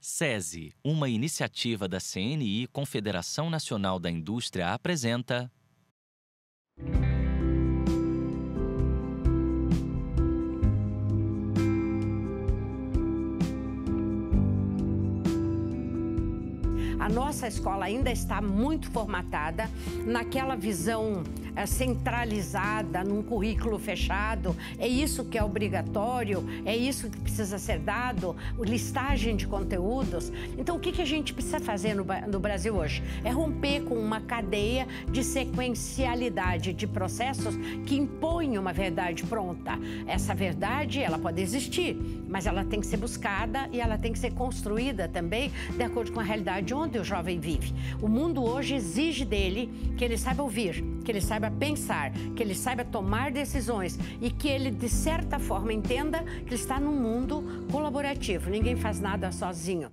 SESI, uma iniciativa da CNI, Confederação Nacional da Indústria, apresenta... A nossa escola ainda está muito formatada naquela visão centralizada, num currículo fechado. É isso que é obrigatório, é isso que precisa ser dado, listagem de conteúdos. Então, o que a gente precisa fazer no Brasil hoje? É romper com uma cadeia de sequencialidade de processos que impõem uma verdade pronta. Essa verdade, ela pode existir, mas ela tem que ser buscada e ela tem que ser construída também de acordo com a realidade onde o jovem vive. O mundo hoje exige dele que ele saiba ouvir, que ele saiba pensar, que ele saiba tomar decisões e que ele, de certa forma, entenda que ele está num mundo colaborativo. Ninguém faz nada sozinho.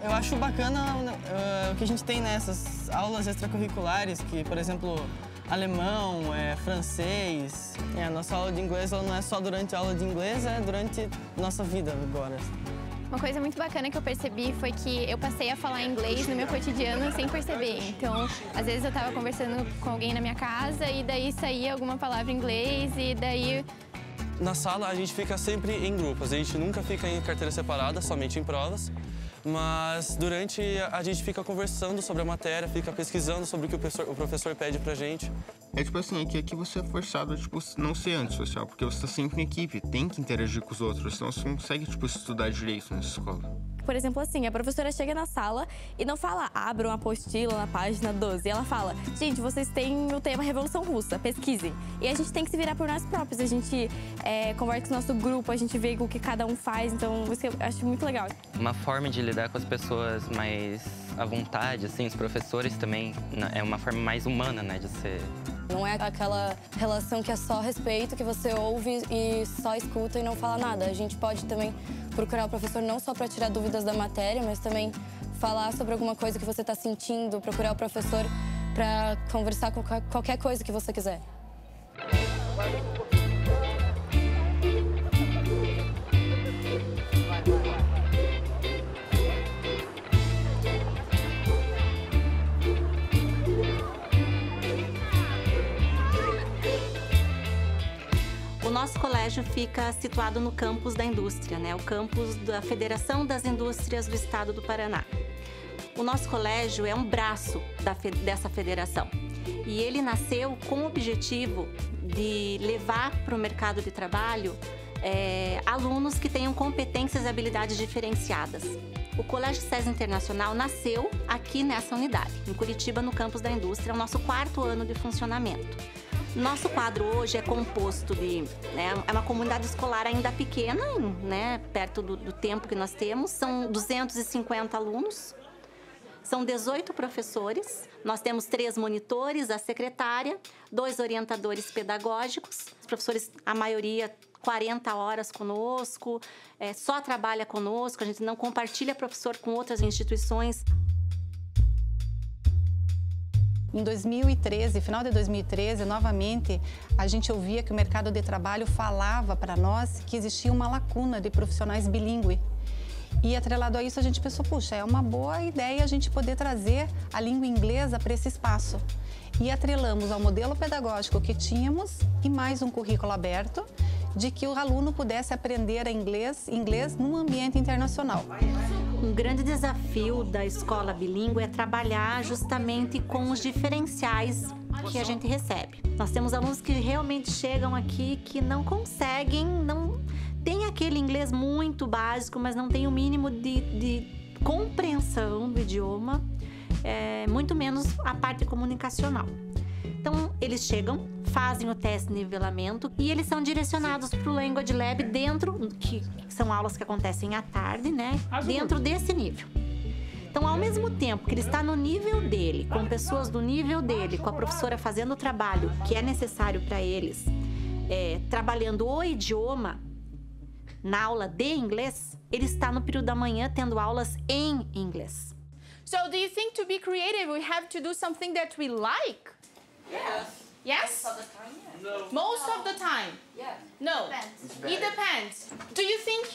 Eu acho bacana o que a gente tem nessas aulas extracurriculares, que, por exemplo, alemão, francês. A nossa aula de inglês ela não é só durante a aula de inglês, é durante nossa vida agora. Uma coisa muito bacana que eu percebi foi que eu passei a falar inglês no meu cotidiano sem perceber. Então, às vezes eu estava conversando com alguém na minha casa e daí saía alguma palavra em inglês e daí... Na sala a gente fica sempre em grupos, a gente nunca fica em carteira separada, somente em provas. Mas durante a gente fica conversando sobre a matéria, fica pesquisando sobre o que o professor pede pra gente. É tipo assim, que aqui você é forçado a não ser antissocial, porque você tá sempre em equipe, tem que interagir com os outros, senão você não consegue estudar direito nessa escola. Por exemplo, assim, a professora chega na sala e não fala, abra uma apostila na página 12. Ela fala, gente, vocês têm o tema Revolução Russa, pesquisem. E a gente tem que se virar por nós próprios, a gente conversa com o nosso grupo, a gente vê o que cada um faz, então isso eu acho muito legal. Uma forma de lidar com as pessoas mais à vontade, assim, os professores também, é uma forma mais humana, né, de ser... Não é aquela relação que é só respeito, que você ouve e só escuta e não fala nada. A gente pode também procurar o professor não só para tirar dúvidas da matéria, mas também falar sobre alguma coisa que você está sentindo, procurar o professor para conversar com qualquer coisa que você quiser. O nosso colégio fica situado no campus da indústria, né? O campus da Federação das Indústrias do Estado do Paraná. O nosso colégio é um braço dessa federação e ele nasceu com o objetivo de levar para o mercado de trabalho alunos que tenham competências e habilidades diferenciadas. O Colégio SESI Internacional nasceu aqui nessa unidade, em Curitiba, no campus da indústria, é o nosso 4º ano de funcionamento. Nosso quadro hoje é composto de... é uma comunidade escolar ainda pequena, né, perto do tempo que nós temos. São 250 alunos, são 18 professores. Nós temos 3 monitores, a secretária, 2 orientadores pedagógicos. Os professores, a maioria, 40 horas conosco, só trabalha conosco, a gente não compartilha professor com outras instituições. Em 2013, final de 2013, novamente, a gente ouvia que o mercado de trabalho falava para nós que existia uma lacuna de profissionais bilíngues. E atrelado a isso, a gente pensou, puxa, é uma boa ideia a gente poder trazer a língua inglesa para esse espaço. E atrelamos ao modelo pedagógico que tínhamos e mais um currículo aberto de que o aluno pudesse aprender inglês num ambiente internacional. Um grande desafio da escola bilíngue é trabalhar justamente com os diferenciais que a gente recebe. Nós temos alunos que realmente chegam aqui que não conseguem, não tem aquele inglês muito básico, mas não tem o mínimo de compreensão do idioma, muito menos a parte comunicacional. Então, eles chegam, fazem o teste de nivelamento e eles são direcionados para o Language Lab dentro, que são aulas que acontecem à tarde, né? Dentro desse nível. Então, ao mesmo tempo que ele está no nível dele, com pessoas do nível dele, com a professora fazendo o trabalho que é necessário para eles, trabalhando o idioma na aula de inglês, ele está no período da manhã tendo aulas em inglês. So, do you think to be creative we have to do something that we like? Yes. Yes? Most of the time, yes. No. Most of the time? Yeah. No. It depends. Do you think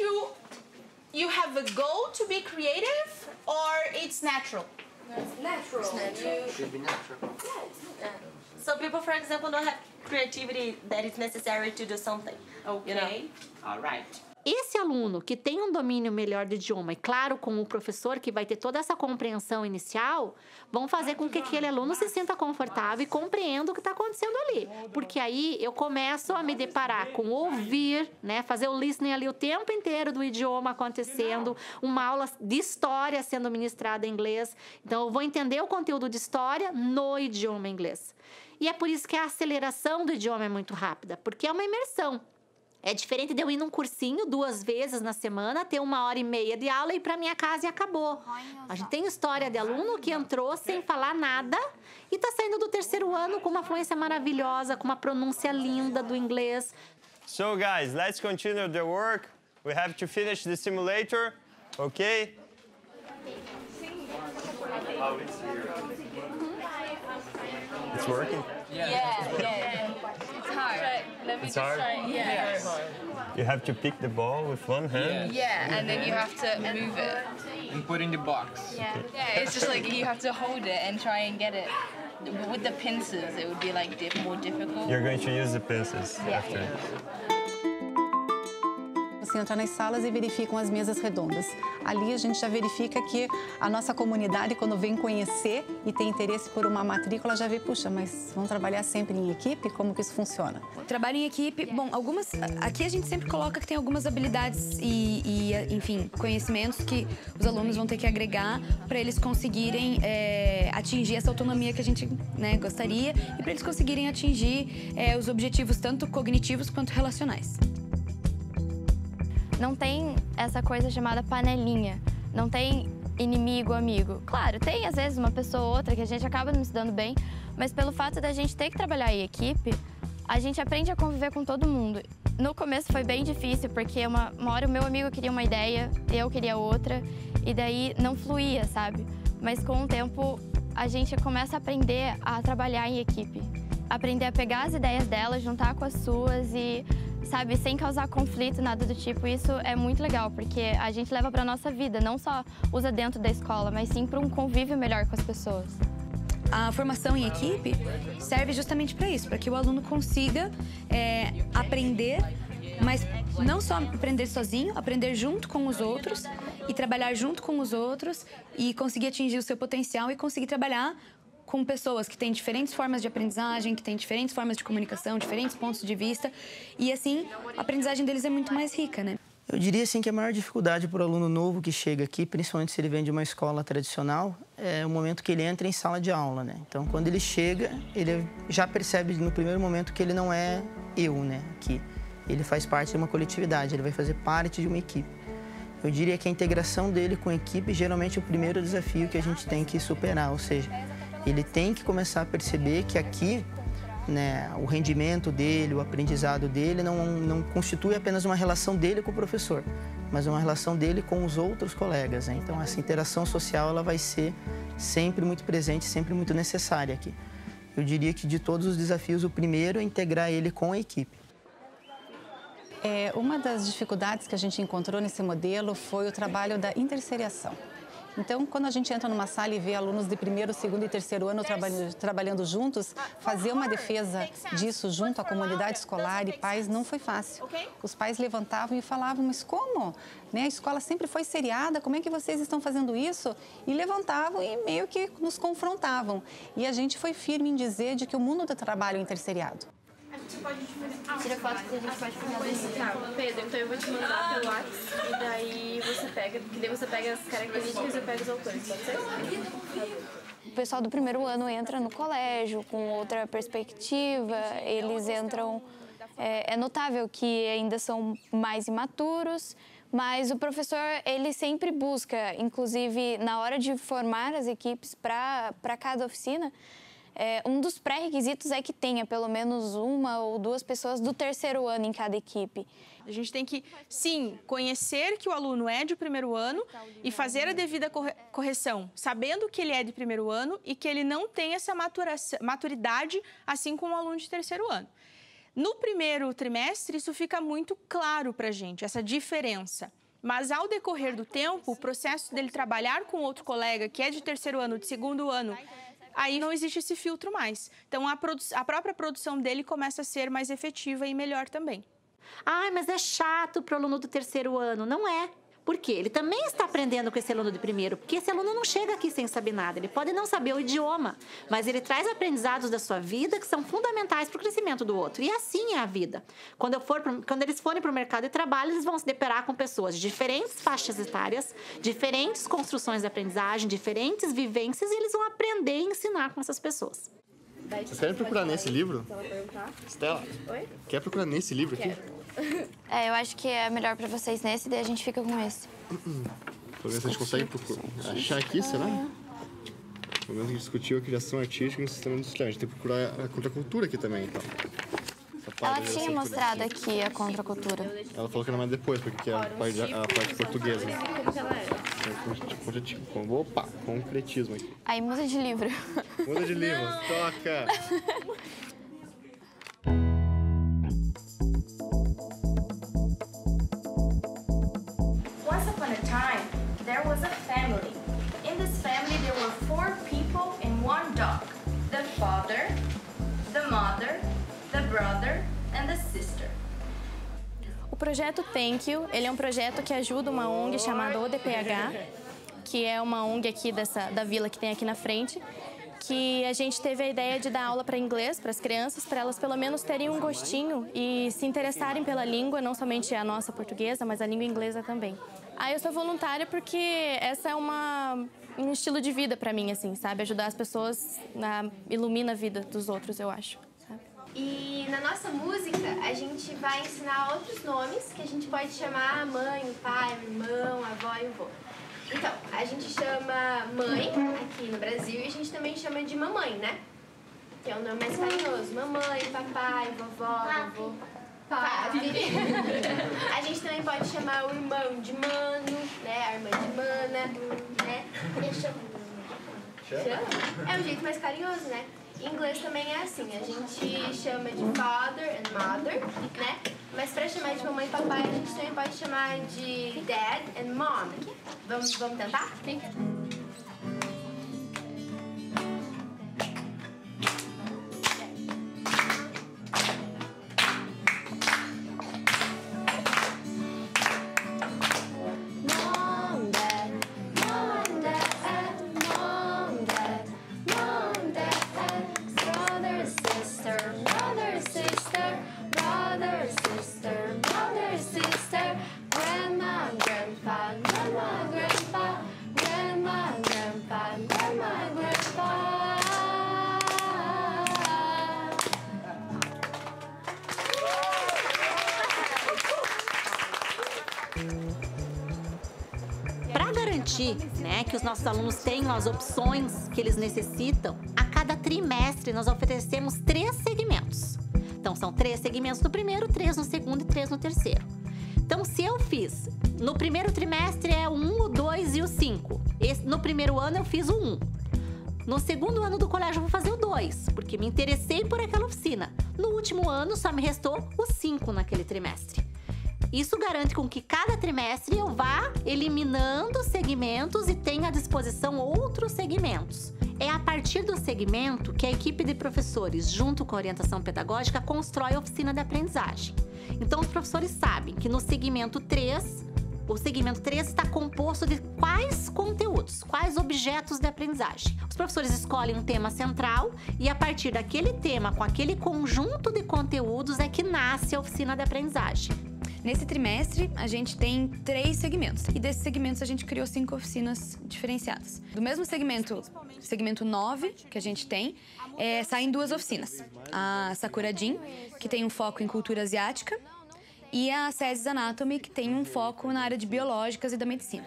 you have a goal to be creative or it's natural? It's natural. It's natural. Should be natural. Yeah, it's natural. So people, for example, don't have creativity that is necessary to do something. Okay. You know? All right. Esse aluno que tem um domínio melhor do idioma, e claro, com o professor que vai ter toda essa compreensão inicial, vão fazer com que aquele aluno se sinta confortável e compreenda o que está acontecendo ali. Porque aí eu começo a me deparar com ouvir, né, fazer o listening ali o tempo inteiro do idioma acontecendo, uma aula de história sendo ministrada em inglês. Então, eu vou entender o conteúdo de história no idioma inglês. E é por isso que a aceleração do idioma é muito rápida, porque é uma imersão. É diferente de eu ir num cursinho 2 vezes na semana, ter 1h30 de aula e ir para minha casa e acabou. A gente tem história de aluno que entrou sem falar nada e está saindo do 3º ano com uma fluência maravilhosa, com uma pronúncia linda do inglês. So guys, let's continue the work. We have to finish the simulator, okay? It's working? Yeah. It's hard. Let me It's just hard? try. Yeah. You have to pick the ball with one hand? Yeah, and then you have to move it. And put in the box. Yeah. Yeah, it's just like you have to hold it and try and get it. With the pincers, it would be like more difficult. You're going to use the pincers after. Você entra nas salas e verificam as mesas redondas. Ali a gente já verifica que a nossa comunidade, quando vem conhecer e tem interesse por uma matrícula, já vê, puxa, mas vão trabalhar sempre em equipe? Como que isso funciona? O trabalho em equipe, bom, aqui a gente sempre coloca que tem algumas habilidades e enfim, conhecimentos que os alunos vão ter que agregar para eles conseguirem atingir essa autonomia que a gente, né, gostaria e para eles conseguirem atingir os objetivos tanto cognitivos quanto relacionais. Não tem essa coisa chamada panelinha, não tem inimigo, amigo. Claro, tem às vezes uma pessoa ou outra que a gente acaba não se dando bem, mas pelo fato da gente ter que trabalhar em equipe, a gente aprende a conviver com todo mundo. No começo foi bem difícil, porque uma hora o meu amigo queria uma ideia, eu queria outra, e daí não fluía, sabe? Mas com o tempo a gente começa a aprender a trabalhar em equipe. Aprender a pegar as ideias dela, juntar com as suas e, sabe, sem causar conflito, nada do tipo. Isso é muito legal, porque a gente leva para nossa vida, não só usa dentro da escola, mas sim para um convívio melhor com as pessoas. A formação em equipe serve justamente para isso, para que o aluno consiga aprender, mas não só aprender sozinho, aprender junto com os outros e trabalhar junto com os outros e conseguir atingir o seu potencial e conseguir trabalhar com pessoas que têm diferentes formas de aprendizagem, que têm diferentes formas de comunicação, diferentes pontos de vista. E assim, a aprendizagem deles é muito mais rica, né? Eu diria assim que a maior dificuldade para o aluno novo que chega aqui, principalmente se ele vem de uma escola tradicional, é o momento que ele entra em sala de aula, né? Então, quando ele chega, ele já percebe no primeiro momento que ele não é eu, né? Que ele faz parte de uma coletividade, ele vai fazer parte de uma equipe. Eu diria que a integração dele com a equipe geralmente é o primeiro desafio que a gente tem que superar, ou seja, ele tem que começar a perceber que aqui, né, o rendimento dele, o aprendizado dele não constitui apenas uma relação dele com o professor, mas uma relação dele com os outros colegas, né? Então, essa interação social ela vai ser sempre muito presente, sempre muito necessária aqui. eu diria que de todos os desafios, o primeiro é integrar ele com a equipe. Uma das dificuldades que a gente encontrou nesse modelo foi o trabalho da interseriação. Então, quando a gente entra numa sala e vê alunos de primeiro, segundo e terceiro ano trabalhando juntos, fazer uma defesa disso junto à comunidade escolar e pais não foi fácil. Os pais levantavam e falavam, mas como? A escola sempre foi seriada, como é que vocês estão fazendo isso? E levantavam e meio que nos confrontavam. E a gente foi firme em dizer de que o mundo do trabalho é interseriado. Tira foto que a gente pode fazer. Pedro, então eu vou te mandar pelo WhatsApp e daí você pega, porque daí você pega as características e eu pego os autores, pode ser? O pessoal do primeiro ano entra no colégio com outra perspectiva, eles entram... É notável que ainda são mais imaturos, mas o professor, ele sempre busca, inclusive na hora de formar as equipes para cada oficina, um dos pré-requisitos é que tenha pelo menos uma ou duas pessoas do terceiro ano em cada equipe. A gente tem que, sim, conhecer que o aluno é de primeiro ano e fazer a devida correção, sabendo que ele é de primeiro ano e que ele não tem essa maturidade, assim como o aluno de terceiro ano. No primeiro trimestre, isso fica muito claro para a gente, essa diferença. Mas, ao decorrer do tempo, o processo dele trabalhar com outro colega que é de terceiro ano, de segundo ano, aí não existe esse filtro mais. Então, a própria produção dele começa a ser mais efetiva e melhor também. Mas é chato para o aluno do terceiro ano. Não é. Por quê? Ele também está aprendendo com esse aluno de primeiro, porque esse aluno não chega aqui sem saber nada. Ele pode não saber o idioma, mas ele traz aprendizados da sua vida que são fundamentais para o crescimento do outro. E assim é a vida. Quando eles forem para o mercado de trabalho, eles vão se deparar com pessoas de diferentes faixas etárias, diferentes construções de aprendizagem, diferentes vivências, e eles vão aprender e ensinar com essas pessoas. Vocês querem procurar nesse livro? Estela, quer procurar nesse livro aqui? Eu acho que é melhor para vocês nesse, daí a gente fica com esse. Pelo menos a gente consegue achar aqui, será? Pelo menos a gente discutiu a criação artística no sistema industrial. A gente tem que procurar a contracultura aqui também, então. Ela tinha mostrado aqui a contracultura. Ela falou que era mais depois, porque é a parte portuguesa. Opa, concretismo aqui. Aí muda de livro. Muda de livro, toca! Once upon a time, there was a family. In this family, there were 4 people and 1 dog. The father, the mother, the brother and the sister. O projeto Thank You, ele é um projeto que ajuda uma ONG chamada ODPH, que é uma ONG aqui da vila que tem aqui na frente, que a gente teve a ideia de dar aula para inglês para as crianças, para elas pelo menos terem um gostinho e se interessarem pela língua, não somente a nossa portuguesa, mas a língua inglesa também. Eu sou voluntária porque essa é um estilo de vida para mim, assim, sabe? Ajudar as pessoas, ilumina a vida dos outros, eu acho. E na nossa música, a gente vai ensinar outros nomes que a gente pode chamar mãe, o pai, o irmão, a avó e o vô. Então, a gente chama mãe aqui no Brasil e a gente também chama de mamãe, né? Que é um nome mais carinhoso. Mamãe, papai, vovó, vovô, papi. A gente também pode chamar o irmão de mano, né? A irmã de mana, né? Chama? É um jeito mais carinhoso, né? Em inglês também é assim, a gente chama de father and mother, né? Mas pra chamar de mamãe e papai, a gente também pode chamar de dad and mom. Vamos tentar? Sim. Para garantir, né, que os nossos alunos tenham as opções que eles necessitam, a cada trimestre nós oferecemos 3 segmentos. Então, são 3 segmentos no primeiro, 3 no segundo e 3 no terceiro. Então, se eu fiz, no primeiro trimestre é o 1, o 2 e o 5. No primeiro ano eu fiz o 1. No segundo ano do colégio eu vou fazer o 2, porque me interessei por aquela oficina. No último ano só me restou o 5 naquele trimestre. Isso garante com que cada trimestre eu vá eliminando segmentos e tenha à disposição outros segmentos. É a partir do segmento que a equipe de professores, junto com a orientação pedagógica, constrói a oficina de aprendizagem. Então, os professores sabem que no segmento 3, o segmento 3 está composto de quais conteúdos, quais objetos de aprendizagem. Os professores escolhem um tema central e, a partir daquele tema, com aquele conjunto de conteúdos, é que nasce a oficina de aprendizagem. Nesse trimestre, a gente tem 3 segmentos. E desses segmentos, a gente criou 5 oficinas diferenciadas. Do mesmo segmento 9 que a gente tem, saem 2 oficinas. A Sakura Jin, que tem um foco em cultura asiática, e a SESIS Anatomy, que tem um foco na área de biológicas e da medicina.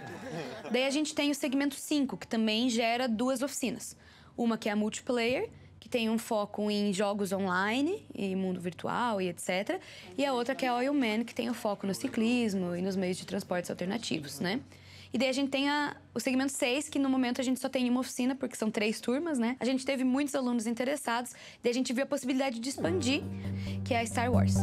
Daí a gente tem o segmento 5, que também gera 2 oficinas. Uma que é a Multiplayer, que tem um foco em jogos online e mundo virtual e etc. E a outra que é a Oil Man, que tem o foco no ciclismo e nos meios de transportes alternativos, né? E daí a gente tem o segmento 6, que no momento a gente só tem uma oficina, porque são 3 turmas, né? A gente teve muitos alunos interessados, daí a gente viu a possibilidade de expandir, que é a Star Wars.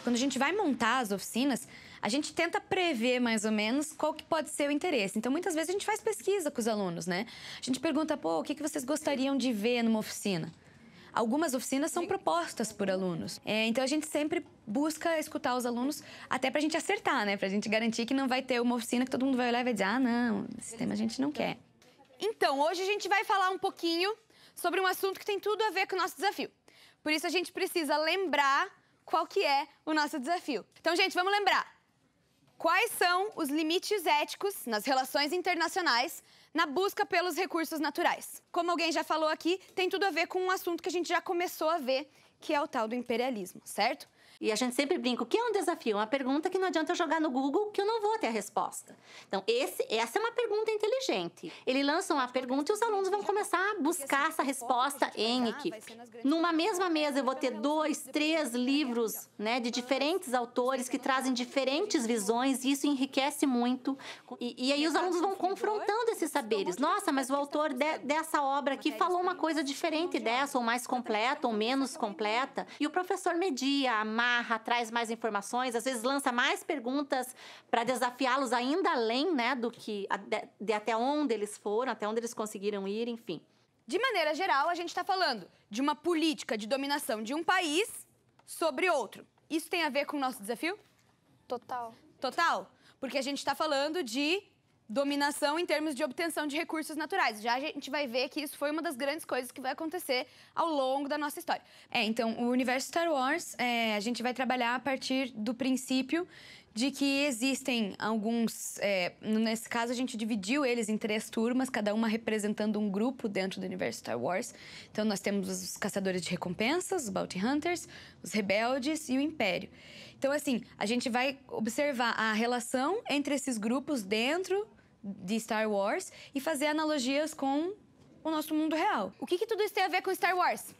Quando a gente vai montar as oficinas, a gente tenta prever mais ou menos qual que pode ser o interesse. Então, muitas vezes a gente faz pesquisa com os alunos, né? A gente pergunta, pô, o que vocês gostariam de ver numa oficina? Algumas oficinas são propostas por alunos. Então, a gente sempre busca escutar os alunos, até pra gente acertar, né? Pra gente garantir que não vai ter uma oficina que todo mundo vai olhar e vai dizer, ah, não, esse tema a gente não quer. Então, hoje a gente vai falar um pouquinho sobre um assunto que tem tudo a ver com o nosso desafio. Por isso, a gente precisa lembrar qual que é o nosso desafio. Então, gente, vamos lembrar. Quais são os limites éticos nas relações internacionais na busca pelos recursos naturais? Como alguém já falou aqui, tem tudo a ver com um assunto que a gente já começou a ver, que é o tal do imperialismo, certo? E a gente sempre brinca, o que é um desafio? Uma pergunta que não adianta eu jogar no Google, que eu não vou ter a resposta. Então, essa é uma pergunta inteligente. Ele lança uma pergunta e os alunos vão começar a buscar essa resposta em equipe. Numa mesma mesa, eu vou ter 2, 3 livros, né, de diferentes autores que trazem diferentes visões, e isso enriquece muito. E aí os alunos vão confrontando esses saberes. Nossa, mas o autor dessa obra aqui falou uma coisa diferente dessa, ou mais completa, ou menos completa. E o professor media, amarra, traz mais informações, às vezes lança mais perguntas para desafiá-los ainda além, né, do que de até onde eles foram, até onde eles conseguiram ir, enfim. De maneira geral, a gente está falando de uma política de dominação de um país sobre outro. Isso tem a ver com o nosso desafio? Total. Total? Porque a gente está falando de dominação em termos de obtenção de recursos naturais. Já a gente vai ver que isso foi uma das grandes coisas que vai acontecer ao longo da nossa história. Então, o universo Star Wars, a gente vai trabalhar a partir do princípio de que existem alguns... nesse caso, a gente dividiu eles em 3 turmas, cada uma representando um grupo dentro do universo Star Wars. Então, nós temos os caçadores de recompensas, os Bounty Hunters, os rebeldes e o Império. Então, assim, a gente vai observar a relação entre esses grupos dentro de Star Wars e fazer analogias com o nosso mundo real. O que tudo isso tem a ver com Star Wars?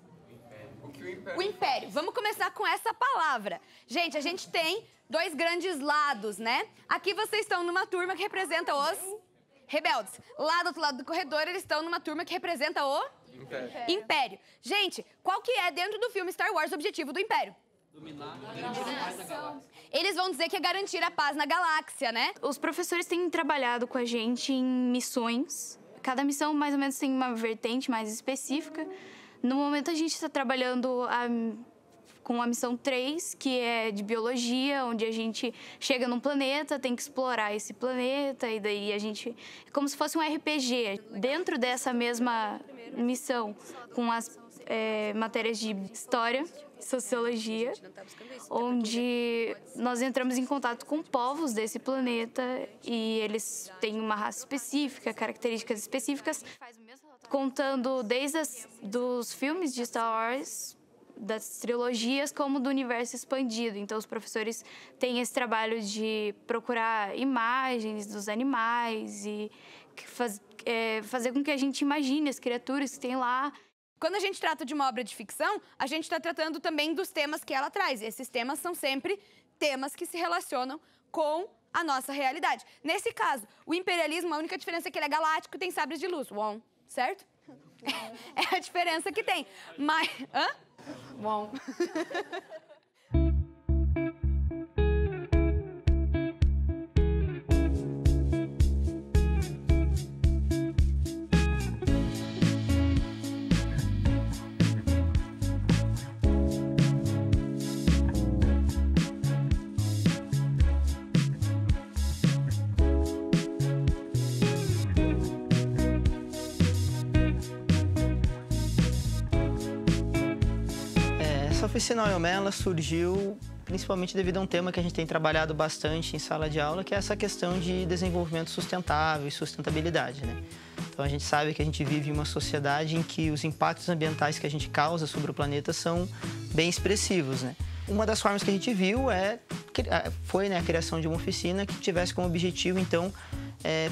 O Império. Vamos começar com essa palavra. Gente, a gente tem 2 grandes lados, né? Aqui vocês estão numa turma que representa os rebeldes. Lá do outro lado do corredor, eles estão numa turma que representa o Império. Gente, qual que é, dentro do filme Star Wars, o objetivo do Império? Dominar. Eles vão dizer que é garantir a paz na galáxia, né? Os professores têm trabalhado com a gente em missões. Cada missão, mais ou menos, tem uma vertente mais específica. No momento, a gente está trabalhando com a missão 3, que é de biologia, onde a gente chega num planeta, tem que explorar esse planeta, e daí a gente... É como se fosse um RPG. Dentro dessa mesma missão, com as matérias de história, sociologia, onde nós entramos em contato com povos desse planeta e eles têm uma raça específica, características específicas, contando desde dos filmes de Star Wars, das trilogias, como do universo expandido. Então, os professores têm esse trabalho de procurar imagens dos animais e fazer com que a gente imagine as criaturas que tem lá. Quando a gente trata de uma obra de ficção, a gente está tratando também dos temas que ela traz. Esses temas são sempre temas que se relacionam com a nossa realidade. Nesse caso, o imperialismo, a única diferença é que ele é galáctico e tem sabres de luz. Uau, certo? É a diferença que tem. Mas... Hã? Uau. Essa oficina Oiomé surgiu principalmente devido a um tema que a gente tem trabalhado bastante em sala de aula, que é essa questão de desenvolvimento sustentável e sustentabilidade, né? Então a gente sabe que a gente vive em uma sociedade em que os impactos ambientais que a gente causa sobre o planeta são bem expressivos, né? Uma das formas que a gente viu foi a criação de uma oficina que tivesse como objetivo, então,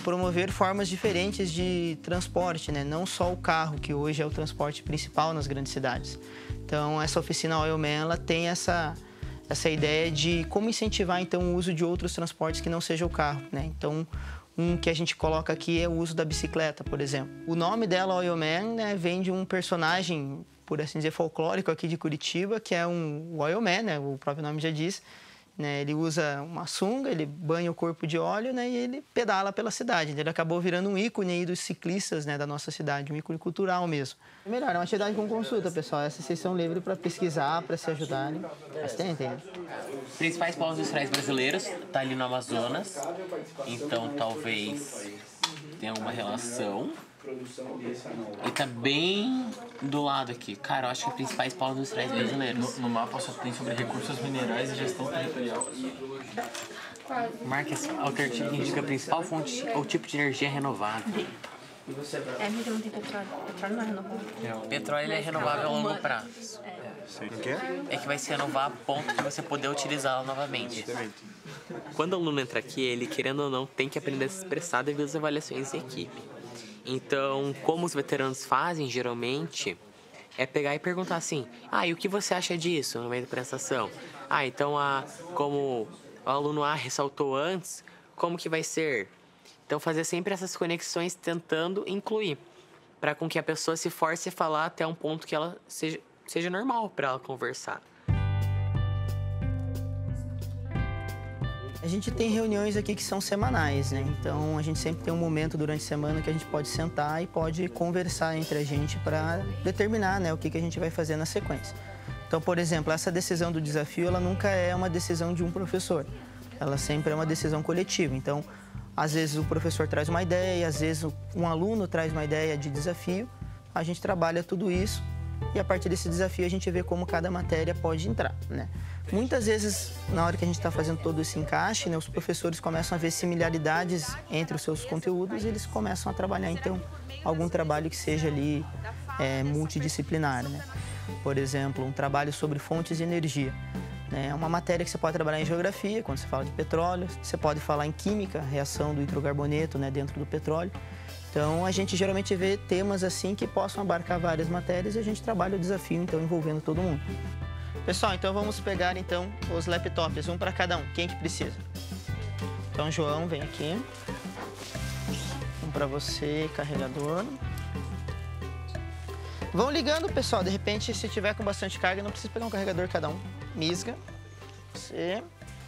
promover formas diferentes de transporte, né? Não só o carro, que hoje é o transporte principal nas grandes cidades. Então, essa oficina Oiomé, ela tem essa ideia de como incentivar, então, o uso de outros transportes que não seja o carro, né? Então, um que a gente coloca aqui é o uso da bicicleta, por exemplo. O nome dela, Oiomé, né, vem de um personagem, por assim dizer, folclórico aqui de Curitiba, que é o Oiomé, né? O próprio nome já diz. Né, ele usa uma sunga, ele banha o corpo de óleo, né, e ele pedala pela cidade. Ele acabou virando um ícone aí dos ciclistas, né, da nossa cidade, um ícone cultural mesmo. Melhor, é uma atividade com consulta, pessoal. Essa vocês são livres para pesquisar, para se ajudarem. Mas tem. Principais polos industriais brasileiros, tá ali no Amazonas, então talvez tenha alguma relação. E tá bem do lado aqui. Cara, eu acho que os principais polos industriais brasileiros. No mapa só tem sobre recursos minerais e gestão territorial. Marcas alternativas que indica a principal fonte ou tipo de energia renovável. Porque não tem petróleo. Petróleo não é renovável. O petróleo ele é renovável a longo prazo. É que vai se renovar a ponto de você poder utilizá-lo novamente. Quando o aluno entra aqui, ele, querendo ou não, tem que aprender a se expressar devido às avaliações em equipe. Então, como os veteranos fazem, geralmente, é pegar e perguntar assim, e o que você acha disso no meio da apresentação? Então, como o aluno A ressaltou antes, como que vai ser? Então, fazer sempre essas conexões tentando incluir, para com que a pessoa se force a falar até um ponto que ela seja normal para ela conversar. A gente tem reuniões aqui que são semanais, né? Então, a gente sempre tem um momento durante a semana que a gente pode sentar e pode conversar entre a gente para determinar, né, o que a gente vai fazer na sequência. Então, por exemplo, essa decisão do desafio, ela nunca é uma decisão de um professor. Ela sempre é uma decisão coletiva. Então, às vezes o professor traz uma ideia, às vezes um aluno traz uma ideia de desafio. A gente trabalha tudo isso e, a partir desse desafio, a gente vê como cada matéria pode entrar, né? Muitas vezes, na hora que a gente está fazendo todo esse encaixe, né, os professores começam a ver similaridades entre os seus conteúdos e eles começam a trabalhar, então, algum trabalho que seja ali multidisciplinar, né? Por exemplo, um trabalho sobre fontes de energia. É uma matéria que você pode trabalhar em geografia, quando você fala de petróleo. Você pode falar em química, reação do hidrocarboneto, né, dentro do petróleo. Então, a gente geralmente vê temas assim que possam abarcar várias matérias e a gente trabalha o desafio, então, envolvendo todo mundo. Pessoal, então vamos pegar então os laptops, um para cada um. Quem que precisa? Então, João, vem aqui. Um para você, carregador. Vão ligando, pessoal. De repente, se tiver com bastante carga, não precisa pegar um carregador cada um. Misga. Você.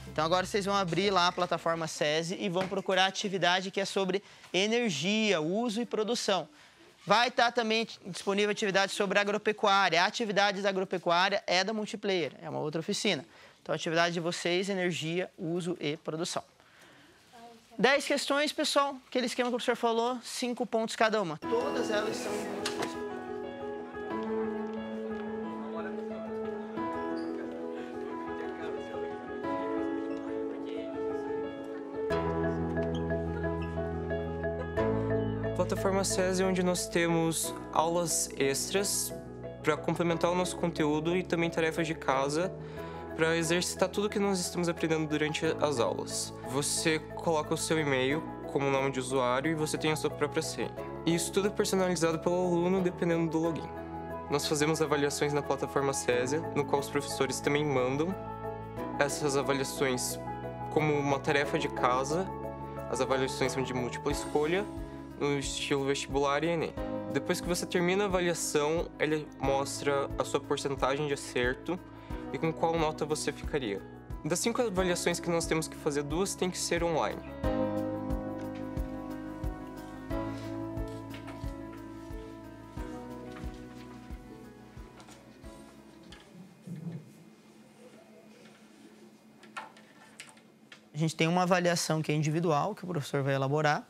Então, agora vocês vão abrir lá a plataforma SESI e vão procurar a atividade que é sobre energia, uso e produção. Vai estar também disponível atividade sobre agropecuária. A atividade da agropecuária é da Multiplayer, é uma outra oficina. Então, a atividade de vocês, energia, uso e produção. 10 questões, pessoal. Aquele esquema que o professor falou, 5 pontos cada uma. Todas elas são... Plataforma SESI, onde nós temos aulas extras para complementar o nosso conteúdo e também tarefas de casa para exercitar tudo que nós estamos aprendendo durante as aulas. Você coloca o seu e-mail como nome de usuário e você tem a sua própria senha. E isso tudo é personalizado pelo aluno dependendo do login. nós fazemos avaliações na plataforma Césia, no qual os professores também mandam essas avaliações como uma tarefa de casa. As avaliações são de múltipla escolha, no estilo vestibular e Enem. Depois que você termina a avaliação, ele mostra a sua porcentagem de acerto e com qual nota você ficaria. Das 5 avaliações que nós temos que fazer, 2 têm que ser online. A gente tem uma avaliação que é individual, que o professor vai elaborar.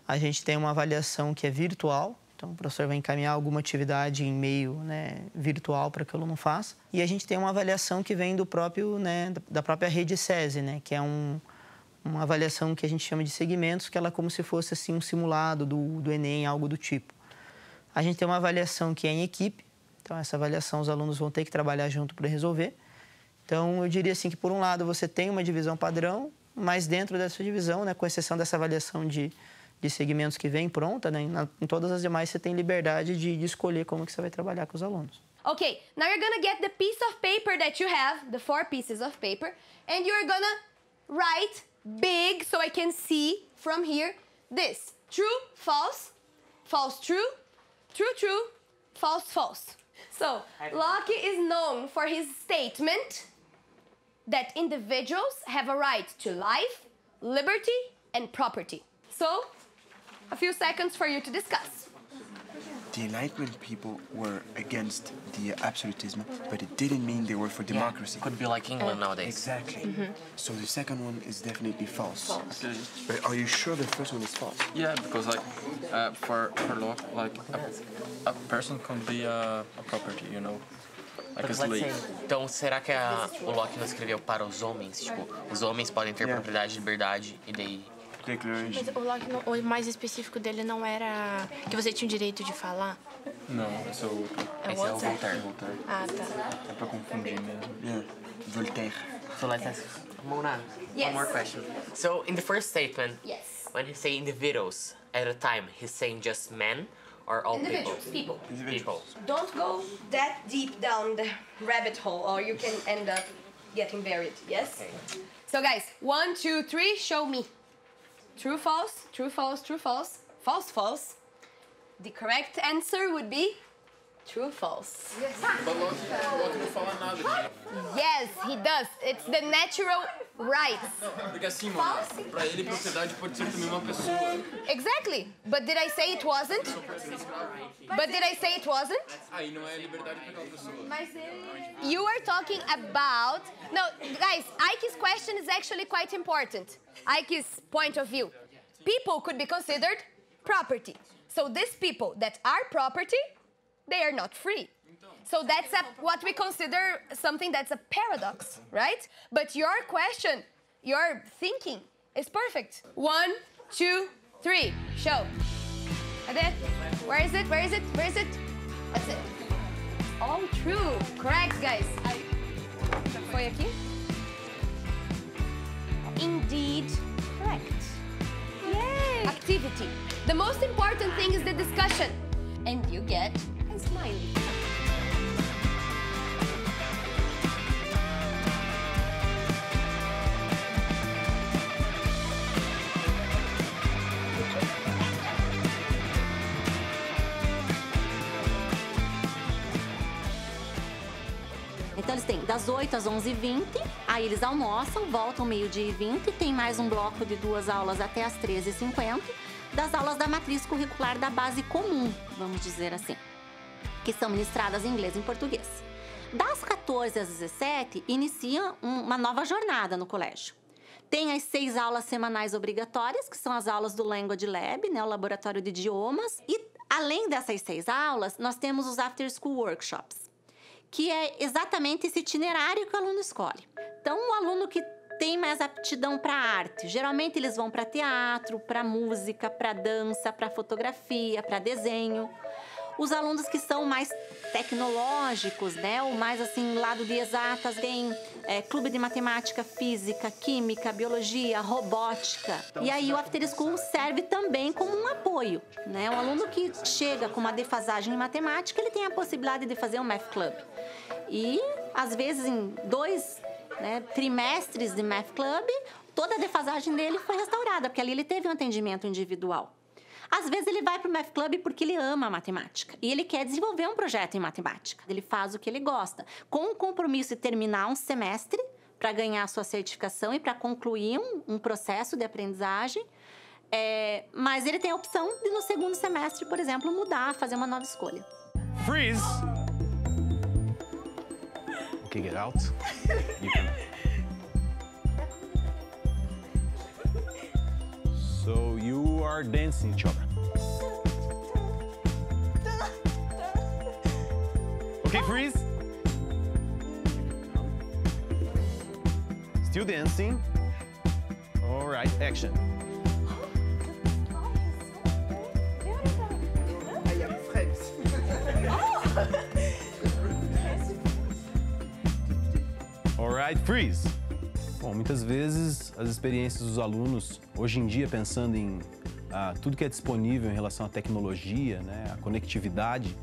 A gente tem uma avaliação que é virtual, então o professor vai encaminhar alguma atividade em meio, né, virtual para que o aluno faça. E a gente tem uma avaliação que vem do próprio, né, da própria rede SESI, né, que é uma avaliação que a gente chama de segmentos, que ela é como se fosse assim, um simulado do Enem, algo do tipo. A gente tem uma avaliação que é em equipe, então essa avaliação os alunos vão ter que trabalhar junto para resolver. Então eu diria assim que, por um lado, você tem uma divisão padrão, mas dentro dessa divisão, né, com exceção dessa avaliação de segmentos que vem pronta, né, em todas as demais você tem liberdade de escolher como que você vai trabalhar com os alunos. Okay, now you're gonna get the piece of paper that you have, the 4 pieces of paper, and you're gonna write big so I can see from here this. True, false, false, true, true, true, false, false. So, Locke is known for his statement that individuals have a right to life, liberty, and property. So, a few seconds for you to discuss. The Enlightenment people were against the absolutism, but it didn't mean they were for democracy. Could be like England nowadays. Exactly. So the second one is definitely false. Okay. But are you sure the first one is false? Yeah, because like for Locke, like a person can be a property, you know. Like a slave. Então, será que o Locke não escreveu para os homens? Tipo, os homens podem ter propriedade, liberdade e daí... Mas o Locke, o mais específico dele não era que você tinha o direito de falar? Não, esse é o outro. Esse é o Voltaire. Ah, tá. É pra confundir mesmo. Yeah, Voltaire. So let's ask Mona one more question. So in the first statement, when he say individuals at a time, he's saying just men or all Individuals, people? Don't go that deep down the rabbit hole or you can end up getting buried, yes? Okay. So guys, 1, 2, 3, show me. True, false, true, false, true, false, false, false. The correct answer would be true, false. Yes, Locke não fala nada. Yes, he does. It's the natural right. Porque assim, mano, pra ele propriedade pode ser também uma pessoa. Exactly. But did I say it wasn't? But did I say it wasn't? Aí não é liberdade para aquela pessoa. You are talking about... No, guys, Ike's question is actually quite important. Ike's point of view. People could be considered property. So these people that are property, they are not free. So that's what we consider something that's a paradox, right? But your question, your thinking is perfect. 1, 2, 3, show. Where is it? Where is it? Where is it? That's it. All true. Correct, guys. Foi aqui? Indeed, correct. Yay! Activity. The most important thing is the discussion. And you get a smiley. Então eles têm das 8 às 11h20, aí eles almoçam, voltam meio-dia e 20, tem mais um bloco de 2 aulas até às 13h50, das aulas da matriz curricular da base comum, vamos dizer assim, que são ministradas em inglês e em português. Das 14 às 17, inicia uma nova jornada no colégio. Tem as 6 aulas semanais obrigatórias, que são as aulas do Language Lab, né, o laboratório de idiomas, e além dessas 6 aulas, nós temos os After School Workshops, que é exatamente esse itinerário que o aluno escolhe. Então, o aluno que tem mais aptidão para arte, geralmente eles vão para teatro, para música, para dança, para fotografia, para desenho. Os alunos que são mais tecnológicos, né, ou mais assim, lado de exatas, tem clube de matemática, física, química, biologia, robótica. E aí o After School serve também como um apoio, né? Um aluno que chega com uma defasagem em matemática, ele tem a possibilidade de fazer um Math Club. E, às vezes, em 2 trimestres de Math Club, toda a defasagem dele foi restaurada, porque ali ele teve um atendimento individual. Às vezes ele vai para o Math Club porque ele ama a matemática e ele quer desenvolver um projeto em matemática. Ele faz o que ele gosta, com o compromisso de terminar um semestre para ganhar a sua certificação e para concluir um processo de aprendizagem. Mas ele tem a opção de, no segundo semestre, por exemplo, mudar, fazer uma nova escolha. Freeze! Okay, get out. You can... So you are dancing each other. Okay, freeze. Still dancing. All right, action. All right, freeze. Bom, muitas vezes as experiências dos alunos, hoje em dia, pensando em tudo que é disponível em relação à tecnologia, né, a conectividade,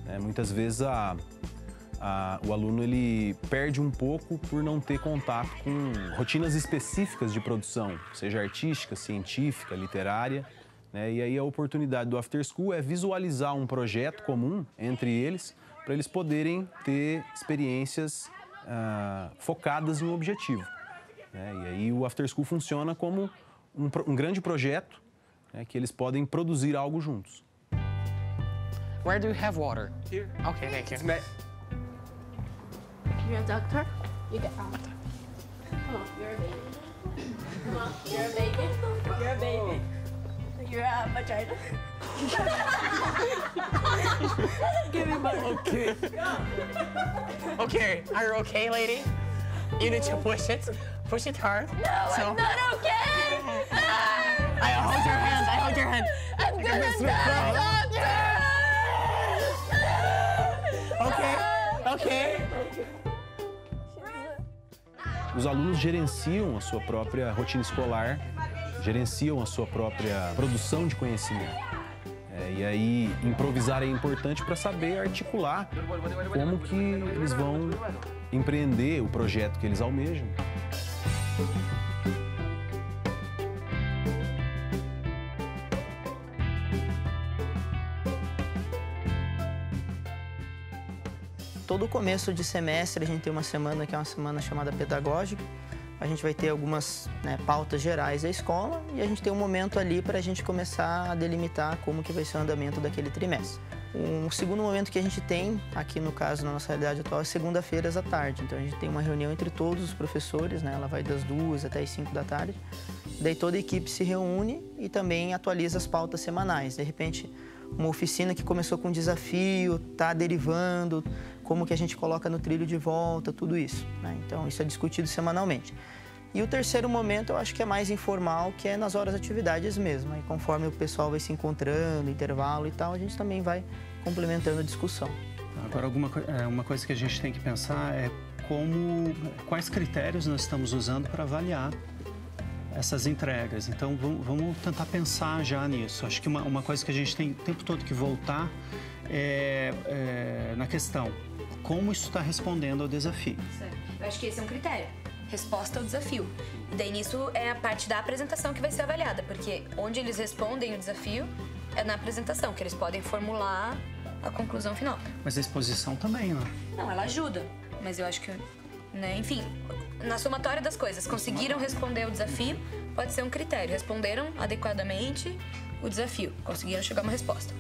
né, muitas vezes o aluno ele perde um pouco por não ter contato com rotinas específicas de produção, seja artística, científica, literária, né, e aí a oportunidade do After School é visualizar um projeto comum entre eles, para eles poderem ter experiências focadas em um objetivo. E aí o After School funciona como um grande projeto, que eles podem produzir algo juntos. Where do you have water? Here. Okay, thank you. You're a doctor? You get out. Oh, you're a baby. Oh, you're a baby. You're a baby. You're a vagina. Give me money. Okay. Okay, are you okay, lady? You need to push it. Push it hard. No, I'm not okay. I hold your hand. I hold your hand. I'm gonna die, doctor. Okay. Os alunos gerenciam a sua própria rotina escolar, gerenciam a sua própria produção de conhecimento. E aí, improvisar é importante para saber articular como que eles vão empreender o projeto que eles almejam. Todo começo de semestre a gente tem uma semana que é uma semana chamada pedagógica. A gente vai ter algumas pautas gerais da escola e a gente tem um momento ali para a gente começar a delimitar como que vai ser o andamento daquele trimestre. Um segundo momento que a gente tem, aqui no caso, na nossa realidade atual, é segunda-feiras à tarde. Então a gente tem uma reunião entre todos os professores, ela vai das 2 até as 5 da tarde. Daí toda a equipe se reúne e também atualiza as pautas semanais. De repente, uma oficina que começou com um desafio, está derivando, como que a gente coloca no trilho de volta, tudo isso. Então, isso é discutido semanalmente. E o terceiro momento, eu acho que é mais informal, que é nas horas de atividades mesmo. E conforme o pessoal vai se encontrando, intervalo e tal, a gente também vai complementando a discussão. Agora, uma coisa que a gente tem que pensar é quais critérios nós estamos usando para avaliar essas entregas. Então, vamos tentar pensar já nisso. Acho que uma coisa que a gente tem o tempo todo que voltar é na questão como isso está respondendo ao desafio. Eu acho que esse é um critério. Resposta ao desafio. E daí nisso é a parte da apresentação que vai ser avaliada, porque onde eles respondem o desafio é na apresentação, que eles podem formular a conclusão final. Mas a exposição também, né? Não, ela ajuda, mas eu acho que, enfim, na somatória das coisas, conseguiram responder o desafio, pode ser um critério. Responderam adequadamente o desafio, conseguiram chegar a uma resposta.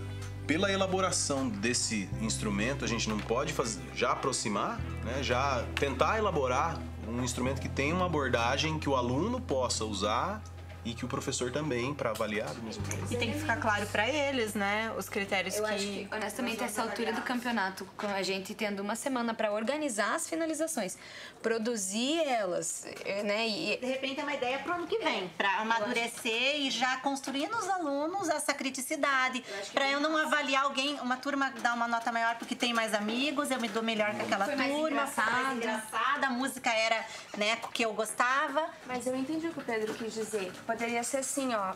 Pela elaboração desse instrumento, a gente não pode já aproximar, já tentar elaborar um instrumento que tenha uma abordagem que o aluno possa usar e que o professor também, para avaliar do mesmo jeito. E tem que ficar claro para eles, né, os critérios Eu acho que, honestamente, essa altura do campeonato, com a gente tendo uma semana para organizar as finalizações, produzir elas, né? E de repente é uma ideia para o ano que vem, para amadurecer e já construir nos alunos essa criticidade, para eu não avaliar alguém, uma turma dar uma nota maior porque tem mais amigos, eu me dou melhor que aquela turma, foi mais engraçada, a música era, né, que eu gostava. Mas eu entendi o que o Pedro quis dizer. Poderia ser assim, ó,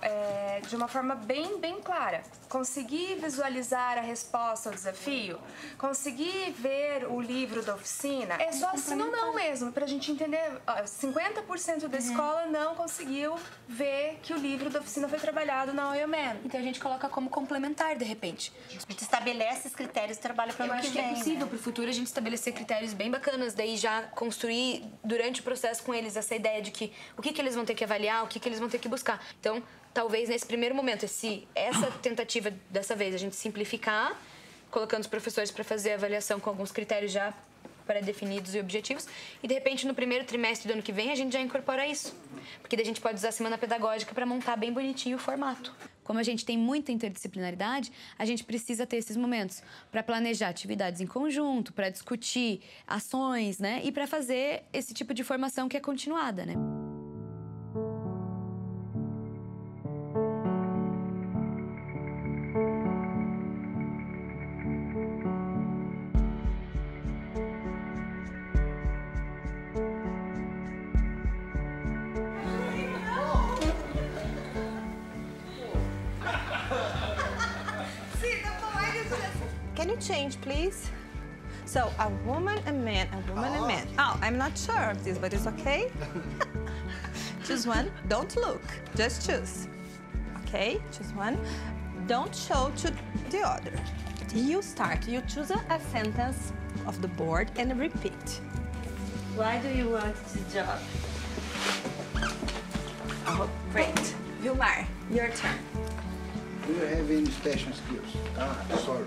de uma forma bem clara. Conseguir visualizar a resposta ao desafio, conseguir ver o livro da oficina, é só sim ou não mesmo, pra gente entender. 50% da escola não conseguiu ver que o livro da oficina foi trabalhado na OEOMEN. Então a gente coloca como complementar, de repente. A gente estabelece os critérios de trabalho para o ano que vem. Eu acho que é possível, pro futuro, a gente estabelecer critérios bem bacanas, daí já construir durante o processo com eles essa ideia de que o que eles vão ter que avaliar, o que eles vão ter que buscar. Então, talvez nesse primeiro momento, essa tentativa dessa vez, a gente simplificar, colocando os professores para fazer a avaliação com alguns critérios já pré-definidos e objetivos, e de repente no primeiro trimestre do ano que vem a gente já incorpora isso, porque daí a gente pode usar a semana pedagógica para montar bem bonitinho o formato. Como a gente tem muita interdisciplinaridade, a gente precisa ter esses momentos para planejar atividades em conjunto, para discutir ações, né, e para fazer esse tipo de formação que é continuada, né? Can you change, please? So, a woman, a man, a woman, a man. Oh, I'm not sure of this, but it's okay. Choose one. Don't look. Just choose. Okay, choose one. Don't show to the other. You start. You choose a sentence of the board and repeat. Why do you want this job? Oh, great. Vilmar, your turn. Do you have any special skills? Sorry.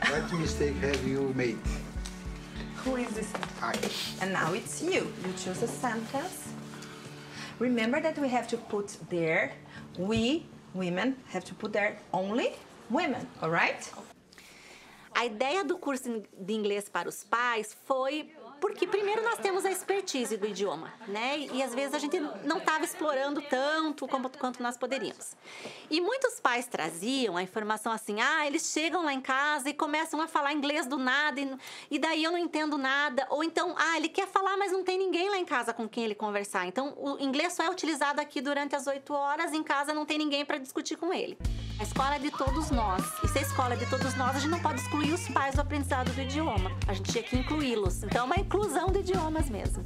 What mistake have you made? Who is this? I. And now it's you. You choose a sentence. Remember that we have to put there, we, women, have to put there only women, all right? A ideia do curso de inglês para os pais foi porque primeiro nós temos a expertise do idioma, né? E às vezes a gente não estava explorando tanto quanto nós poderíamos. E muitos pais traziam a informação assim, eles chegam lá em casa e começam a falar inglês do nada e daí eu não entendo nada. Ou então, ele quer falar, mas não tem ninguém lá em casa com quem ele conversar. Então, o inglês só é utilizado aqui durante as 8 horas, em casa não tem ninguém para discutir com ele. A escola é de todos nós. E se a escola é de todos nós, a gente não pode excluir os pais do aprendizado do idioma. A gente tinha que incluí-los. Então, é uma inclusão de idiomas mesmo.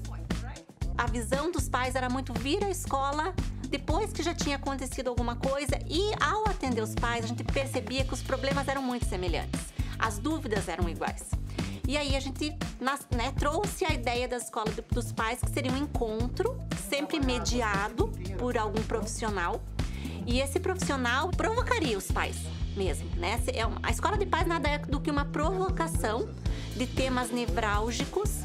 A visão dos pais era muito vir à escola depois que já tinha acontecido alguma coisa e, ao atender os pais, a gente percebia que os problemas eram muito semelhantes. As dúvidas eram iguais. E aí a gente trouxe a ideia da escola dos pais, que seria um encontro sempre mediado por algum profissional. E esse profissional provocaria os pais mesmo, né? A escola de pais nada é do que uma provocação de temas nevrálgicos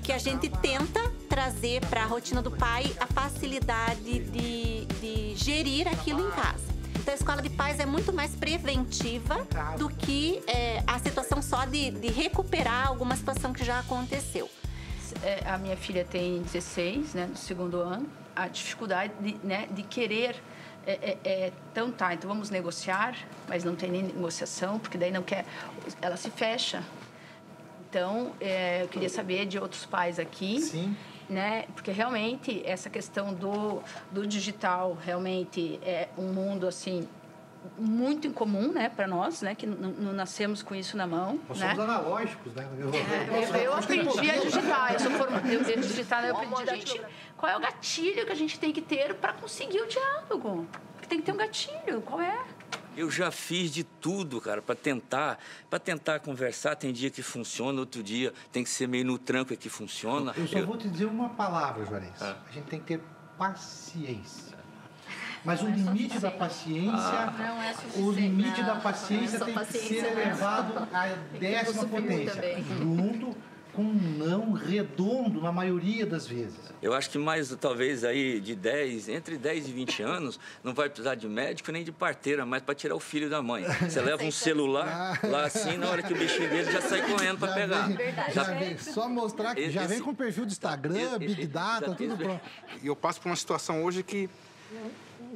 que a gente tenta trazer para a rotina do pai a facilidade de gerir aquilo em casa. Então, a escola de pais é muito mais preventiva do que a situação só de recuperar alguma situação que já aconteceu. A minha filha tem 16, né, no segundo ano. A dificuldade de querer... então vamos negociar, mas não tem nem negociação, porque daí não quer... Ela se fecha. Então, eu queria saber de outros pais aqui... Sim. Né? Porque realmente essa questão do digital realmente é um mundo assim muito incomum, né, para nós, né, que não nascemos com isso na mão. Nós né? somos analógicos, né? Eu aprendi a digitar, eu aprendi a digitar. Qual é o gatilho que a gente tem que ter para conseguir o diálogo? Porque tem que ter um gatilho, qual é? Eu já fiz de tudo, cara, para tentar conversar. Tem dia que funciona, outro dia tem que ser meio no tranco que funciona. Eu só vou te dizer uma palavra, Juarez. A gente tem que ter paciência. Mas o limite da paciência, o limite da paciência tem que ser elevado à 10ª potência. Junto com um não redondo na maioria das vezes. Eu acho que mais, talvez, aí de entre 10 e 20 anos, não vai precisar de médico nem de parteira, mas para tirar o filho da mãe. Você leva um celular lá assim, na hora que o bichinho dele já sai correndo para pegar. Já vem, só mostrar que já vem com perfil do Instagram, Big Data, tudo pronto. E eu passo por uma situação hoje que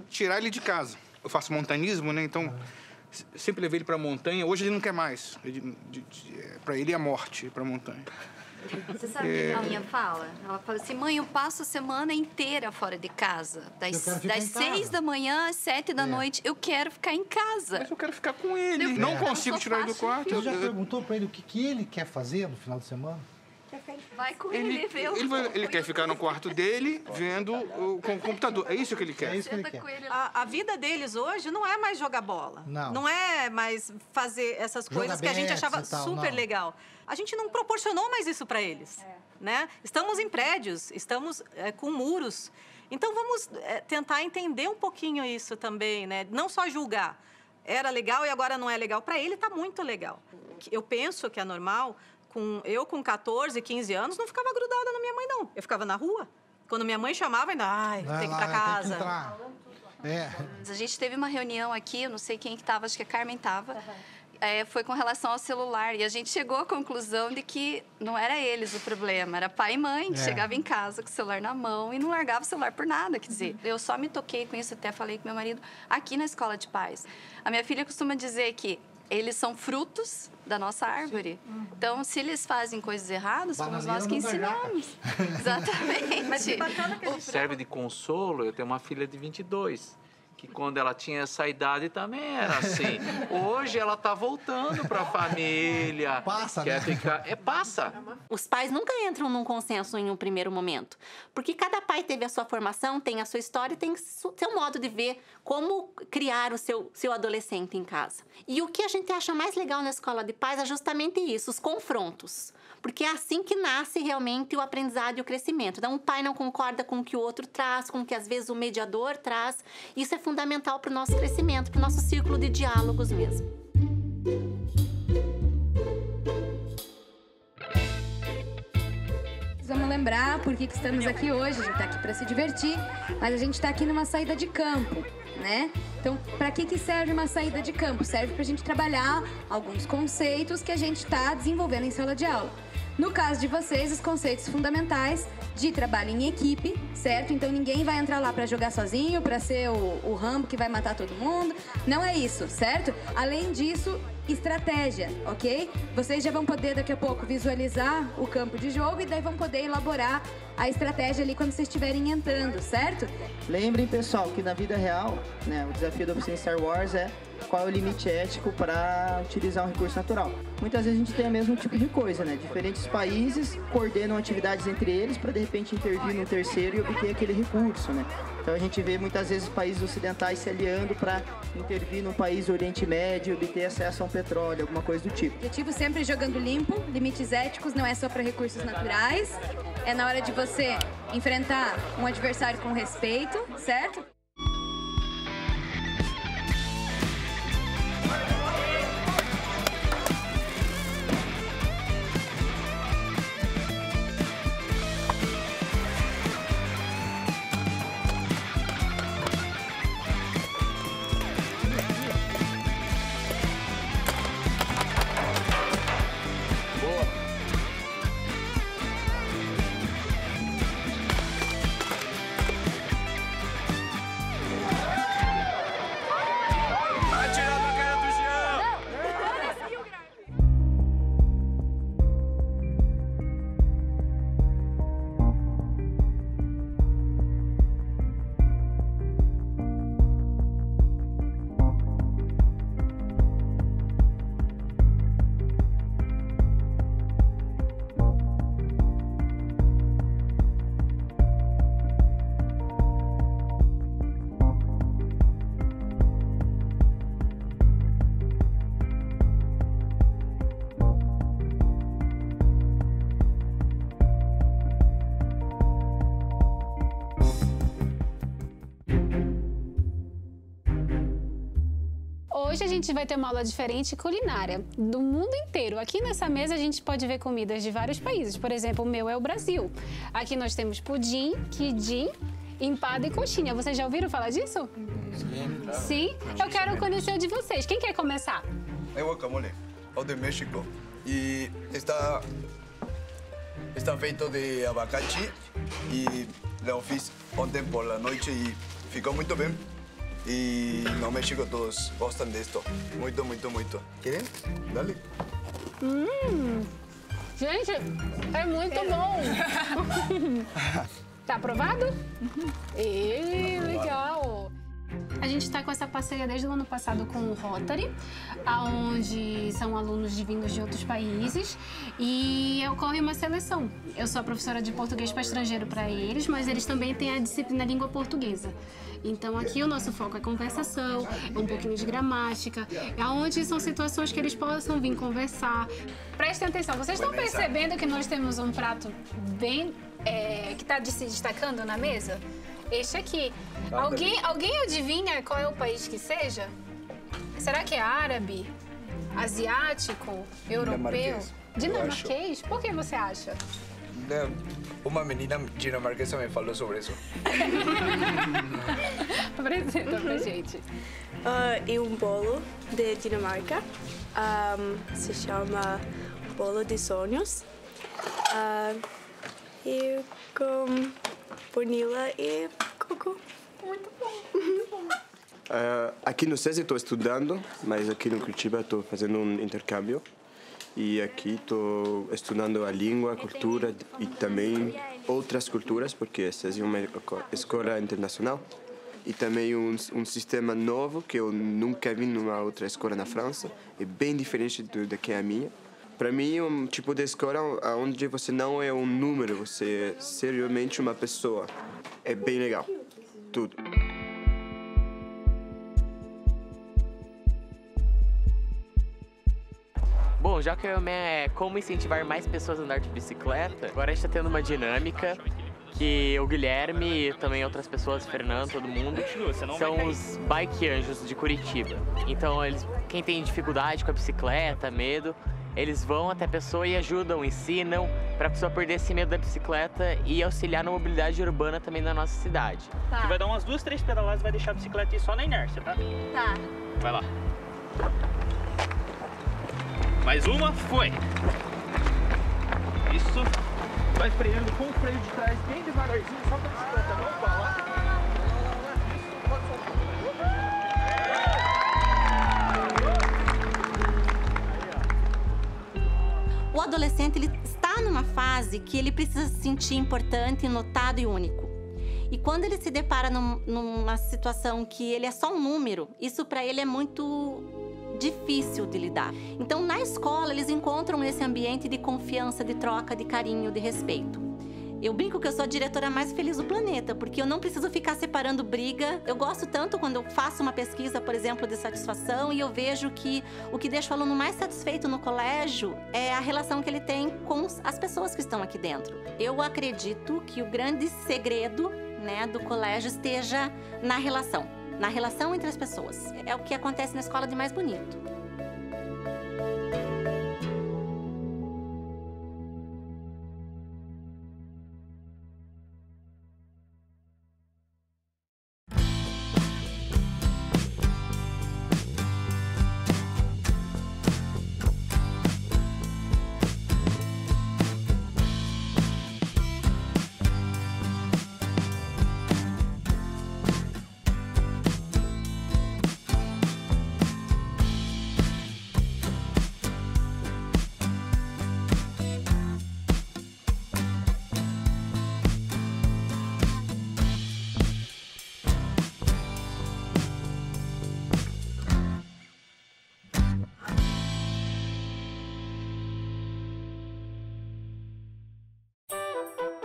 tirar ele de casa. Eu faço montanismo, né? Então, sempre levei ele para a montanha. Hoje ele não quer mais. Para ele é a morte, para a montanha. Você sabe o que a minha fala? Ela fala assim, mãe, eu passo a semana inteira fora de casa. Das 6 da manhã às 7 da noite, eu quero ficar em casa. Mas eu quero ficar com ele. Não consigo tirar ele do quarto. Você já perguntou para ele o que ele quer fazer no final de semana? Vai com ele ver o... Ele quer ficar no quarto dele, vendo com o computador. É isso que ele quer. É isso que ele quer. A vida deles hoje não é mais jogar bola. Não é mais fazer essas coisas que a gente achava super legal. A gente não proporcionou mais isso para eles. Né? Estamos em prédios, estamos com muros. Então, vamos tentar entender um pouquinho isso também, né? Não só julgar. Era legal e agora não é legal. Para ele, está muito legal. Eu penso que é normal... Eu, com 14, 15 anos, não ficava grudada na minha mãe, não. Eu ficava na rua. Quando minha mãe chamava, ainda, tem que ir pra casa. A gente teve uma reunião aqui, eu não sei quem que estava, acho que a Carmen estava. Foi com relação ao celular. E a gente chegou à conclusão de que não era eles o problema, era pai e mãe que chegava em casa com o celular na mão e não largava o celular por nada. Quer dizer, eu só me toquei com isso, até falei com meu marido, aqui na escola de pais. A minha filha costuma dizer que eles são frutos da nossa árvore. Então, se eles fazem coisas erradas, fomos nós que ensinamos. Exatamente. Mas que bacana que serve de consolo. Eu tenho uma filha de 22, que quando ela tinha essa idade também era assim. Hoje ela tá voltando para a família. Passa, quer né? ficar... passa. Os pais nunca entram num consenso em um primeiro momento, porque cada pai teve a sua formação, tem a sua história, tem seu modo de ver como criar o seu adolescente em casa. E o que a gente acha mais legal na escola de pais é justamente isso, os confrontos. Porque é assim que nasce realmente o aprendizado e o crescimento. Então, um pai não concorda com o que o outro traz, com o que às vezes o mediador traz. Isso é fundamental para o nosso crescimento, para o nosso círculo de diálogos mesmo. Vamos lembrar por que estamos aqui hoje. A gente está aqui para se divertir, mas a gente está aqui numa saída de campo, né? Então, para que serve uma saída de campo? Serve para a gente trabalhar alguns conceitos que a gente está desenvolvendo em sala de aula. No caso de vocês, os conceitos fundamentais de trabalho em equipe, certo? Então, ninguém vai entrar lá para jogar sozinho, para ser o Rambo que vai matar todo mundo. Não é isso, certo? Além disso, estratégia, ok? Vocês já vão poder, daqui a pouco, visualizar o campo de jogo e daí vão poder elaborar a estratégia ali quando vocês estiverem entrando, certo? Lembrem, pessoal, que na vida real, né, o desafio da oficina Star Wars é qual é o limite ético para utilizar um recurso natural. Muitas vezes a gente tem o mesmo tipo de coisa, né? Diferentes países coordenam atividades entre eles para, de repente, intervir no terceiro e obter aquele recurso, né? Então a gente vê muitas vezes países ocidentais se aliando para intervir no país do Oriente Médio e obter acesso a um petróleo, alguma coisa do tipo. Objetivo sempre jogando limpo, limites éticos não é só para recursos naturais, é na hora de você enfrentar um adversário com respeito, certo? Hoje a gente vai ter uma aula diferente culinária do mundo inteiro. Aqui nessa mesa a gente pode ver comidas de vários países. Por exemplo, o meu é o Brasil. Aqui nós temos pudim, quidim, empada e coxinha. Vocês já ouviram falar disso? Sim, claro. Sim? Eu quero conhecer o de vocês. Quem quer começar? É guacamole, o de México. E está feito de abacate e eu fiz ontem por la noite e ficou muito bem. E no México todos gostam disto. Muito, muito, muito. Querem? Dale. Gente, é muito bom. Tá aprovado? Legal. A gente está com essa parceria desde o ano passado com o Rotary, onde são alunos vindos de outros países e ocorre uma seleção. Eu sou a professora de português para estrangeiro para eles, mas eles também têm a disciplina língua portuguesa. Então aqui o nosso foco é conversação, um pouquinho de gramática, onde são situações que eles possam vir conversar. Prestem atenção, vocês estão percebendo que nós temos um prato bem que está se destacando na mesa? Este aqui. Alguém adivinha qual é o país que seja? Será que é árabe, asiático, europeu? Dinamarquês? Por que você acha? Uma menina dinamarquesa me falou sobre isso. Apresenta pra gente. É um bolo de Dinamarca. Se chama Bolo de Sonhos. E com vanila e coco. Muito bom. Aqui no SESI estou estudando, mas aqui no Curitiba estou fazendo um intercâmbio. E aqui estou estudando a língua, a cultura e também outras culturas, porque a SESI é uma escola internacional. E também um sistema novo que eu nunca vi numa outra escola na França. É bem diferente do que é a minha. Para mim, é um tipo de escola onde você não é um número, você é seriamente uma pessoa. É bem legal. Tudo. Bom, já que o tema é como incentivar mais pessoas a andar de bicicleta, agora a gente está tendo uma dinâmica que o Guilherme e também outras pessoas, Fernando, todo mundo, são os bike anjos de Curitiba. Então, quem tem dificuldade com a bicicleta, medo, eles vão até a pessoa e ajudam, ensinam para a pessoa perder esse medo da bicicleta e auxiliar na mobilidade urbana também da nossa cidade. Tá. Você vai dar umas 2, 3 pedaladas e vai deixar a bicicleta ir só na inércia, tá? Tá. Vai lá. Mais uma, foi. Isso. Vai freando com o freio de trás bem devagarzinho, só para a bicicleta não falar. O adolescente ele está numa fase que ele precisa se sentir importante, notado e único. E quando ele se depara numa situação que ele é só um número, isso para ele é muito difícil de lidar. Então, na escola, eles encontram esse ambiente de confiança, de troca, de carinho, de respeito. Eu brinco que eu sou a diretora mais feliz do planeta, porque eu não preciso ficar separando briga. Eu gosto tanto quando eu faço uma pesquisa, por exemplo, de satisfação, e eu vejo que o que deixa o aluno mais satisfeito no colégio é a relação que ele tem com as pessoas que estão aqui dentro. Eu acredito que o grande segredo, do colégio esteja na relação entre as pessoas. É o que acontece na escola de mais bonito.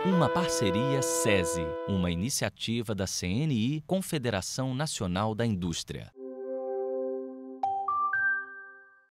Uma parceria SESI, uma iniciativa da CNI, Confederação Nacional da Indústria.